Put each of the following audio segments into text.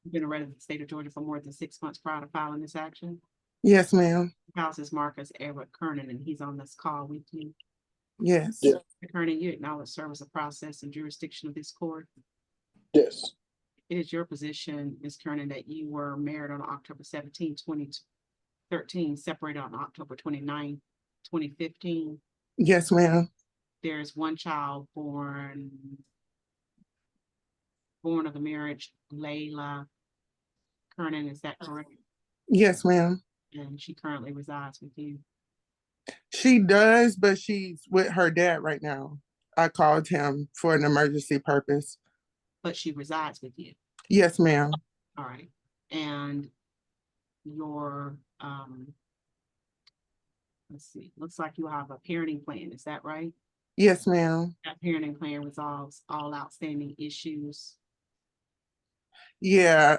You've been a resident of the state of Georgia for more than 6 months prior to filing this action. Yes, ma'am. House is Marcus Edward Kernan, and he's on this call with you. Yes. Yeah. Mr. Kernan, you acknowledge service of process and jurisdiction of this court. Yes. It is your position, Ms. Kernan, that you were married on October 17, 2013, separated on October 29, 2015. Yes, ma'am. There's one child born of the marriage, Layla Kernan, is that correct? Yes, ma'am. And she currently resides with you. She does, but she's with her dad right now. I called him for an emergency purpose. But she resides with you. Yes, ma'am. All right. And your, let's see, looks like you have a parenting plan. Is that right? Yes, ma'am. That parenting plan resolves all outstanding issues. Yeah,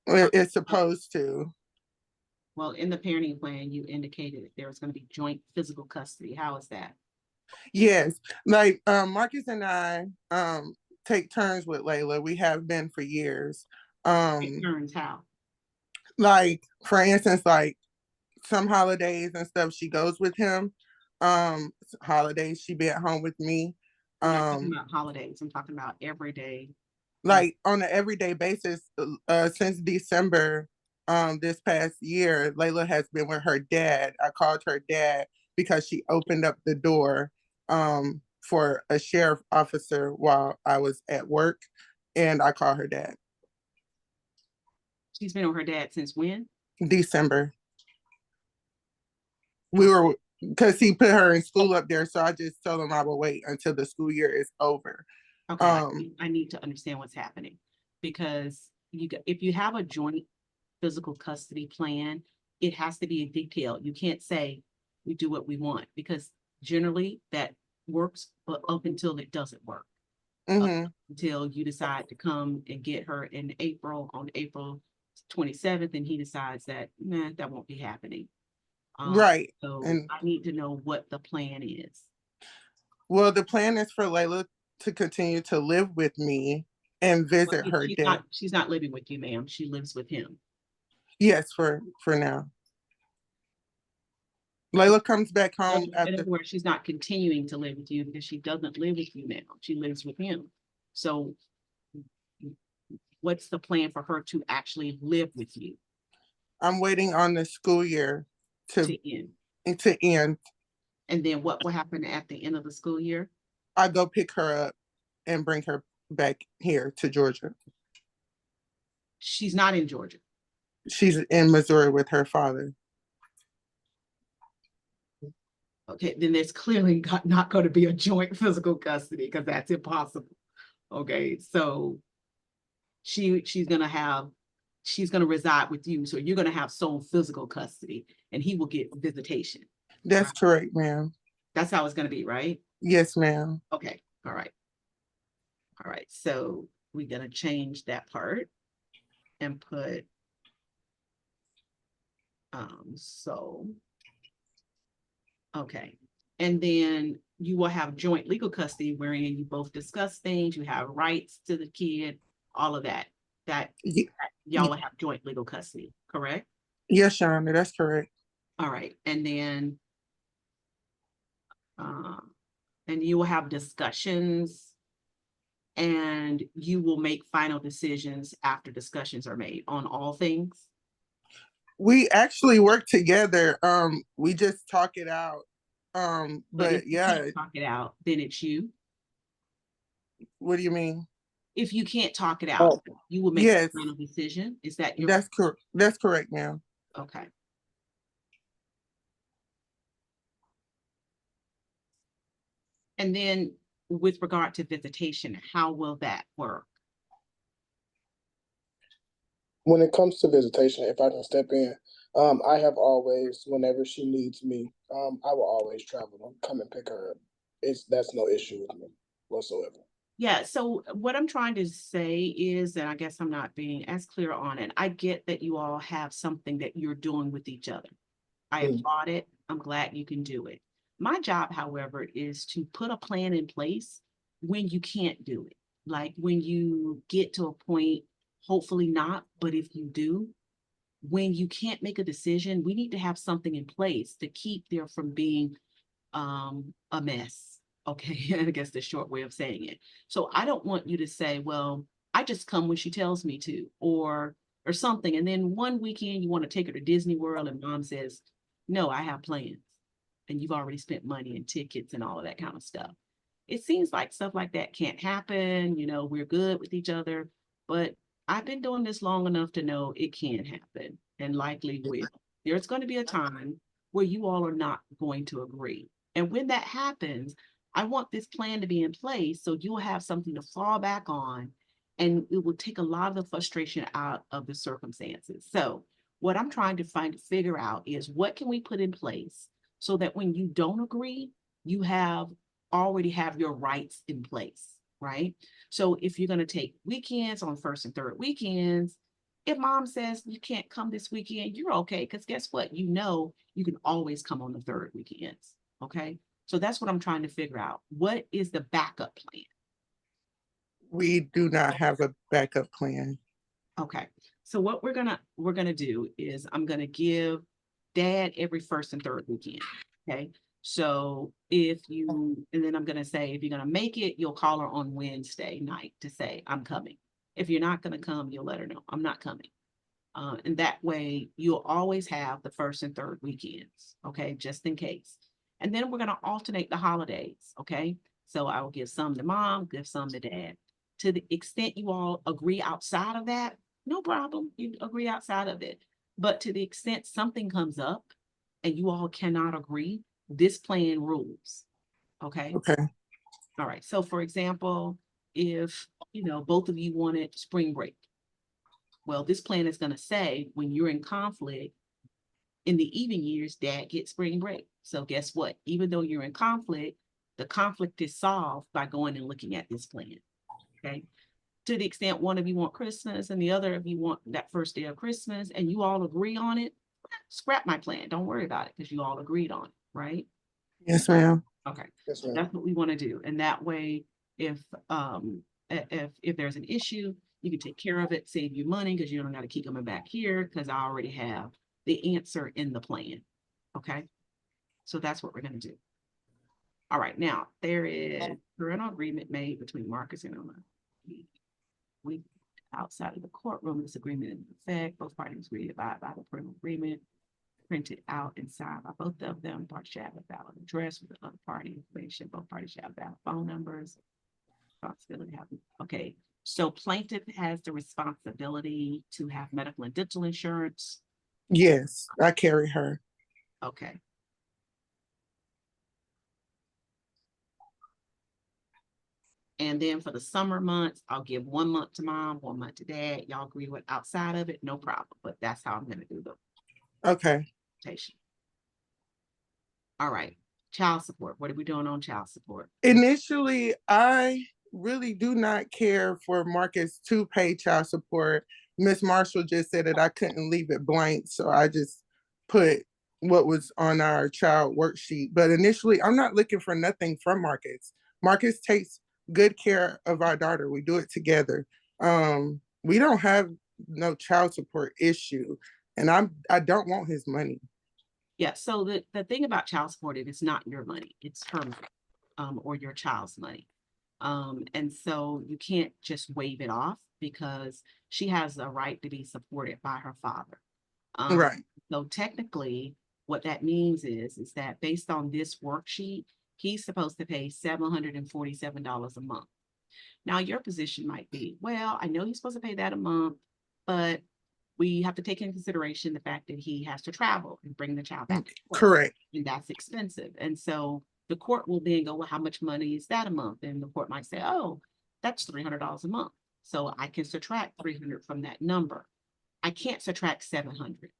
it's supposed to. Well, in the parenting plan, you indicated that there was going to be joint physical custody. How is that? Yes, like Marcus and I take turns with Layla. We have been for years. It turns how? Like for instance, like some holidays and stuff, she goes with him. Holidays she be at home with me. I'm not talking about holidays. I'm talking about every day. Like on an everyday basis, since December this past year, Layla has been with her dad. I called her dad because she opened up the door for a sheriff officer while I was at work, and I called her dad. She's been with her dad since when? December. We were, because he put her in school up there, so I just told him I will wait until the school year is over. Okay, I need to understand what's happening, because if you have a joint physical custody plan, it has to be detailed. You can't say we do what we want, because generally that works, but up until it doesn't work. Until you decide to come and get her in April, on April 27th, and he decides that, nah, that won't be happening. Right. So And I need to know what the plan is. well, the plan is for Layla to continue to live with me and visit her dad. She's not living with you, ma'am. She lives with him. Yes, for now. Layla comes back home In after. other words, she's not continuing to live with you because she doesn't live with you now. She lives with him. So what's the plan for her to actually live with you? I'm waiting on the school year to end. And then what will happen at the end of the school year? I go pick her up and bring her back here to Georgia. She's not in Georgia. She's in Missouri with her father. Okay, then there's clearly not going to be a joint physical custody, because that's impossible. Okay, so she's going to reside with you. So you're going to have sole physical custody, and he will get visitation. That's correct, ma'am. That's how it's going to be, right? Yes, ma'am. Okay, all right. All right, so we're going to change that part and put, okay. And then you will have joint legal custody wherein you both discuss things, you have rights to the kid, all of that. Y'all will have joint legal custody, correct? Yes, Shonda, that's correct. All right, and then you will have discussions, and you will make final decisions after discussions are made on all things. We actually work together. We just talk it out. But if yeah, you can't talk it out, then it's you. What do you mean? If you can't talk it out, you will make a final decision. Is that your? That's correct. That's correct, ma'am. Okay. And then with regard to visitation, how will that work? When it comes to visitation, if I can step in, I have always, whenever she needs me, I will always travel and come and pick her up. That's no issue with me whatsoever. Yeah, so what I'm trying to say is, and I guess I'm not being as clear on it, I get that you all have something that you're doing with each other. I applaud it. I'm glad you can do it. My job, however, is to put a plan in place when you can't do it. Like when you get to a point hopefully not, but if you do, when you can't make a decision, we need to have something in place to keep there from being a mess. Okay, I guess the short way of saying it. So I don't want you to say, well, I just come when she tells me to, or something. And then one weekend you want to take her to Disney World and mom says, no, I have plans. And you've already spent money and tickets and all of that kind of stuff. It seems like stuff like that can't happen. You know, we're good with each other, but I've been doing this long enough to know it can happen and likely will. There's going to be a time where you all are not going to agree. And when that happens, I want this plan to be in place so you'll have something to fall back on, and it will take a lot of the frustration out of the circumstances. So what I'm trying to figure out is what can we put in place so that when you don't agree, you already have your rights in place, right? So if you're going to take weekends on first and third weekends, if mom says you can't come this weekend, you're okay. Because guess what? You know, you can always come on the third weekends. Okay. So that's what I'm trying to figure out. What is the backup plan? We do not have a backup plan. Okay. So what we're gonna do is I'm gonna give dad every first and third weekend. Okay. So and then I'm gonna say, if you're gonna make it, you'll call her on Wednesday night to say, I'm coming. If you're not gonna come, you'll let her know I'm not coming. And that way you'll always have the first and third weekends. Okay. Just in case. And then we're gonna alternate the holidays. Okay. So I will give some to mom, give some to dad. To the extent you all agree outside of that, no problem. You agree outside of it. But to the extent something comes up and you all cannot agree, this plan rules. Okay. Okay. All right. So for example, if both of you wanted spring break, well, this plan is going to say when you're in conflict in the even years, dad gets spring break. So guess what? Even though you're in conflict, the conflict is solved by going and looking at this plan. Okay. To the extent one of you want Christmas and the other of you want that first day of Christmas and you all agree on it, scrap my plan. Don't worry about it because you all agreed on it, right? Yes, ma'am. Okay. Yes, ma'am. That's what we want to do. And that way, if there's an issue, you can take care of it, save you money because you don't got to keep coming back here because I already have the answer in the plan. Okay. So that's what we're going to do. All right. Now, there is parental agreement made between Marcus and Oma. We outside of the courtroom, this agreement in effect. Both parties agree to abide by the parental agreement, printed out and signed by both of them. Parties should have a valid address with the other party information. Both parties should have valid phone numbers. Responsibility. Okay. So plaintiff has the responsibility to have medical and dental insurance. Yes, I carry her. Okay. And then for the summer months, I'll give 1 month to mom, 1 month to dad. Y'all agree with outside of it, no problem. But that's how I'm going to do the Okay. rotation. All right. Child support. What are we doing on child support? Initially, I really do not care for Marcus to pay child support. Miss Marshall just said that I couldn't leave it blank, so I just put what was on our child worksheet. But initially, I'm not looking for nothing from Marcus. Marcus takes good care of our daughter. We do it together. We don't have no child support issue, and I don't want his money. Yeah. So the thing about child support is it's not your money, it's her money, or your child's money. And so you can't just waive it off because she has a right to be supported by her father. Right. So technically, what that means is that based on this worksheet, he's supposed to pay $747 a month. Now, your position might be, well, I know he's supposed to pay that a month, but we have to take into consideration the fact that he has to travel and bring the child back to court. Correct. And that's expensive. And so the court will then go, well, how much money is that a month? And the court might say, oh, that's $300 a month. So I can subtract 300 from that number. I can't subtract 700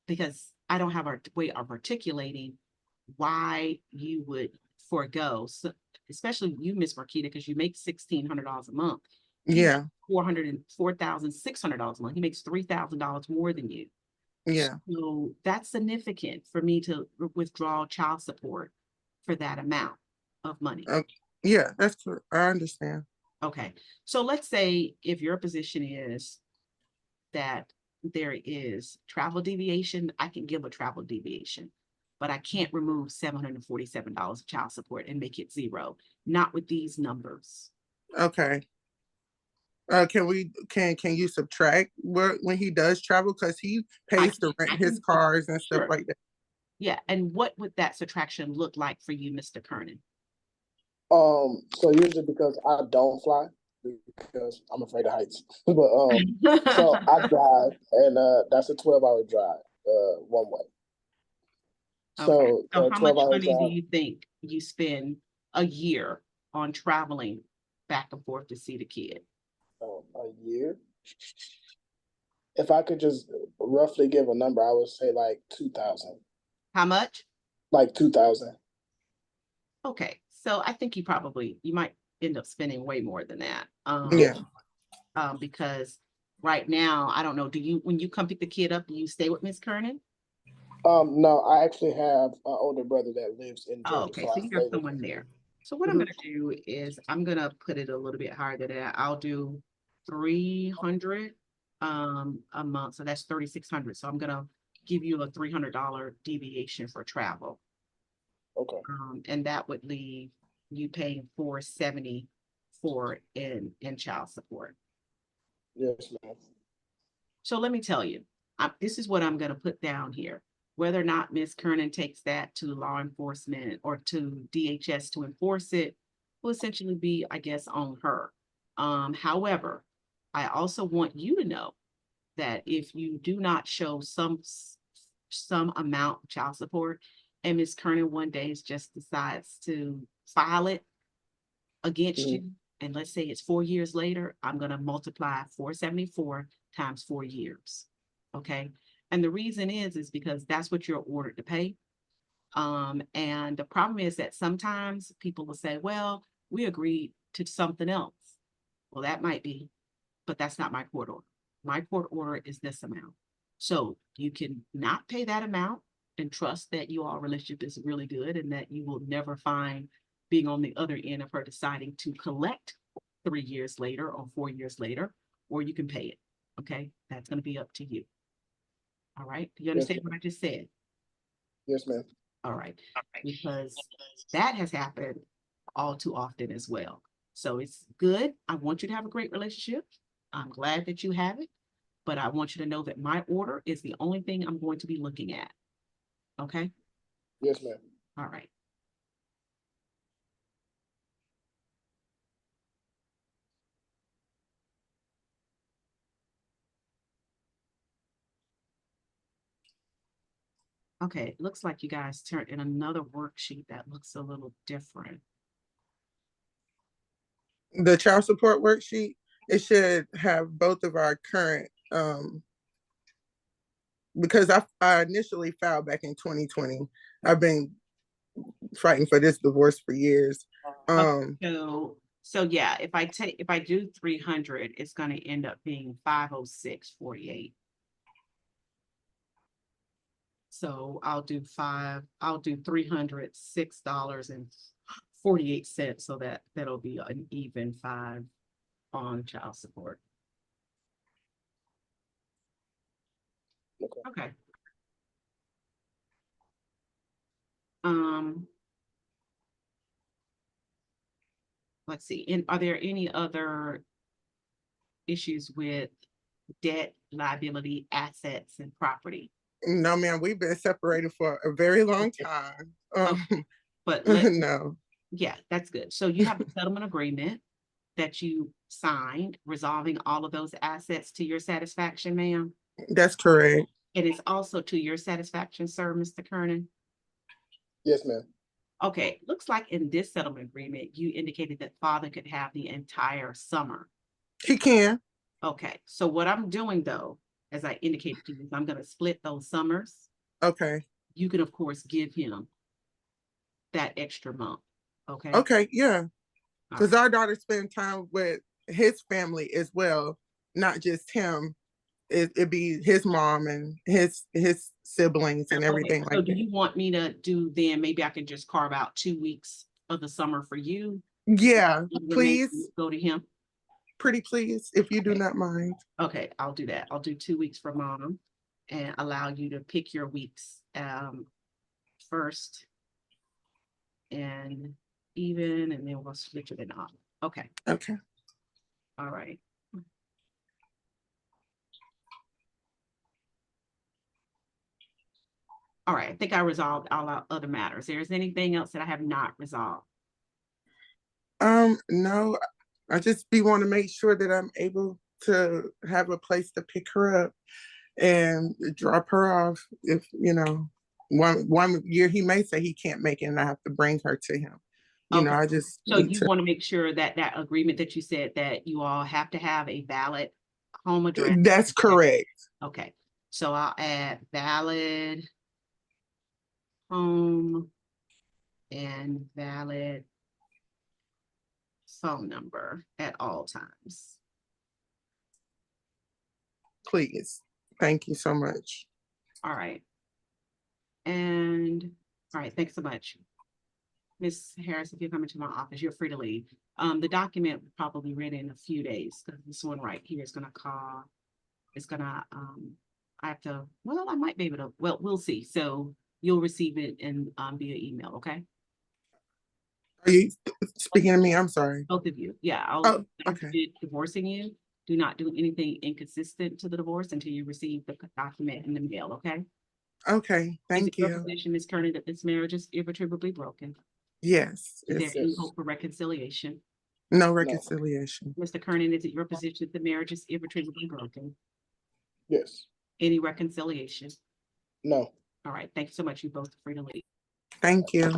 because I don't have a way of articulating why you would forego, so, especially you, Miss Marquita, because you make $1,600 a month. Yeah. $404,600 a month. He makes $3,000 more than you. Yeah. So that's significant for me to withdraw child support for that amount of money. Yeah, that's true. I understand. Okay. So let's say if your position is that there is travel deviation, I can give a travel deviation, but I can't remove $747 of child support and make it zero. Not with these numbers. Okay. Can you subtract when he does travel? Because he pays to rent his cars and stuff like that. Yeah, and what would that subtraction look like for you, Mr. Kernan? So usually because I don't fly because I'm afraid of heights. But so I drive, and that's a 12-hour drive, one way. Okay. So how much 12-hour money do drive. you think you spend a year on traveling back and forth to see the kid? A year? If I could just roughly give a number, I would say like 2,000. How much? Like 2,000. Okay, so I think you might end up spending way more than that. Yeah. Because right now, I don't know, when you come pick the kid up, do you stay with Miss Kernan? No, I actually have an older brother that lives in Georgia. Oh, okay, so you got someone there. So what I'm gonna do is I'm gonna put it a little bit higher than that. I'll do 300 a month, so that's 3,600. So I'm gonna give you a $300 deviation for travel. Okay. And that would leave you paying $474 in child support. Yes, ma'am. So let me tell you, this is what I'm going to put down here. Whether or not Ms. Kernan takes that to law enforcement or to DHS to enforce it will essentially be, I guess, on her. However, I also want you to know that if you do not show some amount of child support, and Ms. Kernan one day just decides to file it against you, and let's say it's 4 years later, I'm going to multiply 474 times 4 years. Okay. And the reason is because that's what you're ordered to pay. And the problem is that sometimes people will say, well, we agreed to something else. Well, that might be, but that's not my court order. My court order is this amount. So you can not pay that amount and trust that your relationship is really good and that you will never find being on the other end of her deciding to collect 3 years later or 4 years later, or you can pay it. Okay, that's going to be up to you. All right, do you understand what I just said? Yes, ma'am. All right, because that has happened all too often as well. So it's good. I want you to have a great relationship. I'm glad that you have it, but I want you to know that my order is the only thing I'm going to be looking at. Okay? Yes, ma'am. All right. Okay, it looks like you guys turned in another worksheet that looks a little different. The child support worksheet, it should have both of our current, because I initially filed back in 2020. I've been fighting for this divorce for years. So yeah, if I do 300, it's going to end up being 506.48. So I'll do $306.48. So that'll be an even 5 on child support. Okay. Let's see. And are there any other issues with debt, liability, assets, and property? No, ma'am, we've been separated for a very long time. But no. Yeah, that's good. So you have a settlement agreement that you signed resolving all of those assets to your satisfaction, ma'am? That's correct. It is also to your satisfaction, sir, Mr. Kernan? Yes, ma'am. Okay, looks like in this settlement agreement, you indicated that father could have the entire summer. He can. Okay, so what I'm doing though, as I indicated to you, is I'm going to split those summers. Okay. You can, of course, give him that extra month. Okay. Okay, yeah. Because our daughter spend time with his family as well, not just him. It'd be his mom and his siblings and everything So like do that. you want me to do then, maybe I can just carve out 2 weeks of the summer for you? Yeah, please. Go to him. pretty please, if you do not mind. Okay, I'll do that. I'll do 2 weeks for mom and allow you to pick your weeks first and even, and then we'll switch it on. Okay, Okay. all right. All right, I think I resolved all our other matters. There's anything else that I have not resolved? No, I just want to make sure that I'm able to have a place to pick her up and drop her off. If, you know, one year he may say he can't make it and I have to bring her to him. You know, Okay. I just So need you to. want to make sure that that agreement that you said that you all have to have a valid home address. That's correct. Okay, so I'll add valid home and valid phone number at all times. Please. Thank you so much. All right. And, all right, thanks so much. Ms. Harris, if you're coming to my office, you're free to leave. The document will probably be ready in a few days, because this one right here is gonna call, it's gonna, I have to, well, I might be able to, well, we'll see. So you'll receive it in, via email, okay? Are you speaking to me? I'm sorry. Both of you, yeah, Oh, I'll okay. be divorcing you. Do not do anything inconsistent to the divorce until you receive the document in the mail, okay? Okay, Is thank it your you. position, Ms. Kearney, that this marriage is irretrievably broken? Yes, Is there it's any Yes. hope for reconciliation? no reconciliation. Mr. Kernan, is it your position that the marriage is irretrievably broken? Yes. Any reconciliation? No. All right, thank you so much. You both are free to leave. Thank you.